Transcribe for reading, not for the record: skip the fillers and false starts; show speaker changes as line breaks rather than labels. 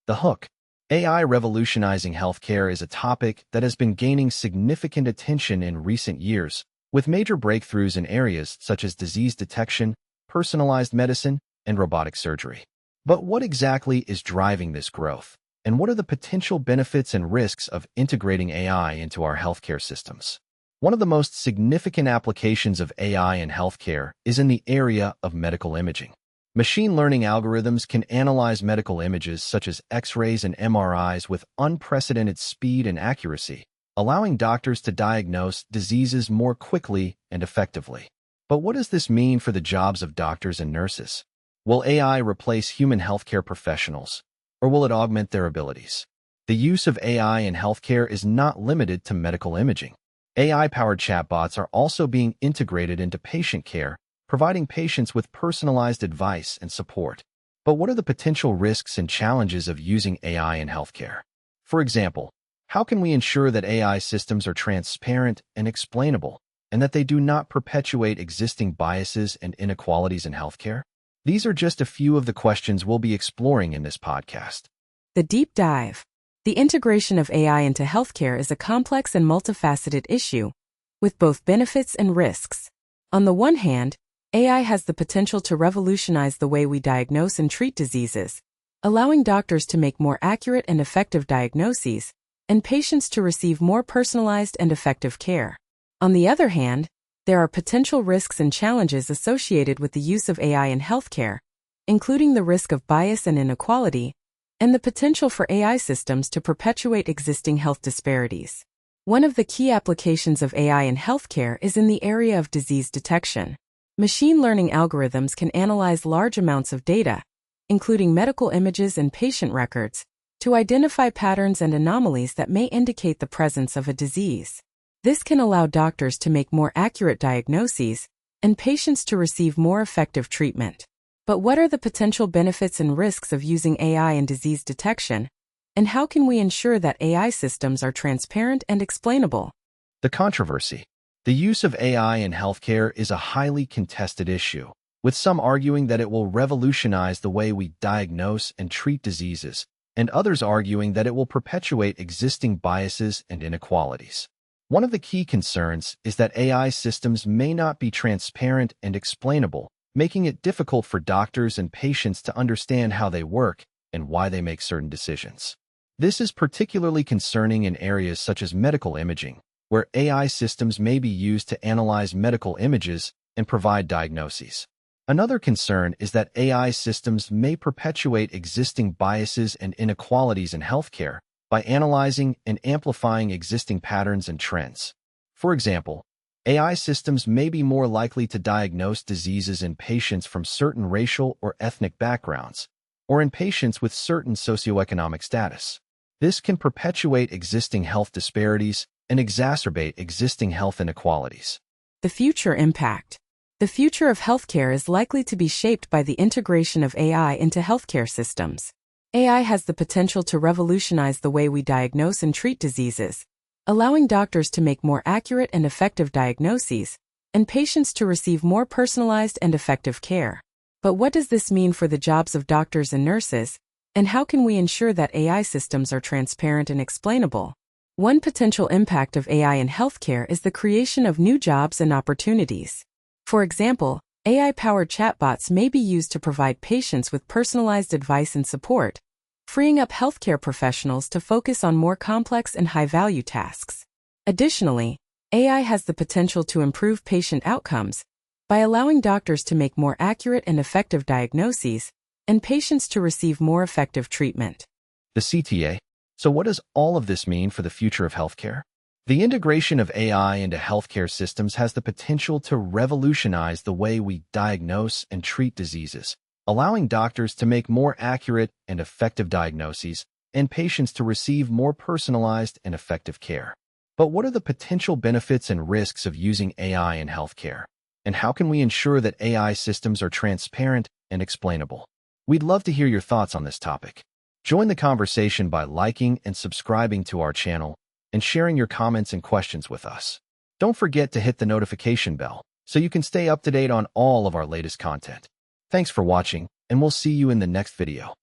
The hook. AI revolutionizing healthcare is a topic that has been gaining significant attention in recent years, with major breakthroughs in areas such as disease detection, personalized medicine, and robotic surgery. But what exactly is driving this growth? And what are the potential benefits and risks of integrating AI into our healthcare systems? One of the most significant applications of AI in healthcare is in the area of medical imaging. Machine learning algorithms can analyze medical images such as X-rays and MRIs with unprecedented speed and accuracy, allowing doctors to diagnose diseases more quickly and effectively. But what does this mean for the jobs of doctors and nurses? Will AI replace human healthcare professionals, or will it augment their abilities? The use of AI in healthcare is not limited to medical imaging. AI-powered chatbots are also being integrated into patient care, providing patients with personalized advice and support. But what are the potential risks and challenges of using AI in healthcare? For example, how can we ensure that AI systems are transparent and explainable, and that they do not perpetuate existing biases and inequalities in healthcare? These are just a few of the questions we'll be exploring in this podcast.
The deep dive. The integration of AI into healthcare is a complex and multifaceted issue, with both benefits and risks. On the one hand, AI has the potential to revolutionize the way we diagnose and treat diseases, allowing doctors to make more accurate and effective diagnoses, and patients to receive more personalized and effective care. On the other hand, there are potential risks and challenges associated with the use of AI in healthcare, including the risk of bias and inequality, and the potential for AI systems to perpetuate existing health disparities. One of the key applications of AI in healthcare is in the area of disease detection. Machine learning algorithms can analyze large amounts of data, including medical images and patient records, to identify patterns and anomalies that may indicate the presence of a disease. This can allow doctors to make more accurate diagnoses and patients to receive more effective treatment. But what are the potential benefits and risks of using AI in disease detection, and how can we ensure that AI systems are transparent and explainable?
The controversy. The use of AI in healthcare is a highly contested issue, with some arguing that it will revolutionize the way we diagnose and treat diseases, and others arguing that it will perpetuate existing biases and inequalities. One of the key concerns is that AI systems may not be transparent and explainable, making it difficult for doctors and patients to understand how they work and why they make certain decisions. This is particularly concerning in areas such as medical imaging, where AI systems may be used to analyze medical images and provide diagnoses. Another concern is that AI systems may perpetuate existing biases and inequalities in healthcare by analyzing and amplifying existing patterns and trends. For example, AI systems may be more likely to diagnose diseases in patients from certain racial or ethnic backgrounds, or in patients with certain socioeconomic status. This can perpetuate existing health disparities and exacerbate existing health inequalities.
The future impact. The future of healthcare is likely to be shaped by the integration of AI into healthcare systems. AI has the potential to revolutionize the way we diagnose and treat diseases, allowing doctors to make more accurate and effective diagnoses, and patients to receive more personalized and effective care. But what does this mean for the jobs of doctors and nurses, and how can we ensure that AI systems are transparent and explainable? One potential impact of AI in healthcare is the creation of new jobs and opportunities. For example, AI-powered chatbots may be used to provide patients with personalized advice and support, freeing up healthcare professionals to focus on more complex and high-value tasks. Additionally, AI has the potential to improve patient outcomes by allowing doctors to make more accurate and effective diagnoses and patients to receive more effective treatment.
The CTA. So what does all of this mean for the future of healthcare? The integration of AI into healthcare systems has the potential to revolutionize the way we diagnose and treat diseases, allowing doctors to make more accurate and effective diagnoses and patients to receive more personalized and effective care. But what are the potential benefits and risks of using AI in healthcare? And how can we ensure that AI systems are transparent and explainable? We'd love to hear your thoughts on this topic. Join the conversation by liking and subscribing to our channel and sharing your comments and questions with us. Don't forget to hit the notification bell so you can stay up to date on all of our latest content. Thanks for watching, and we'll see you in the next video.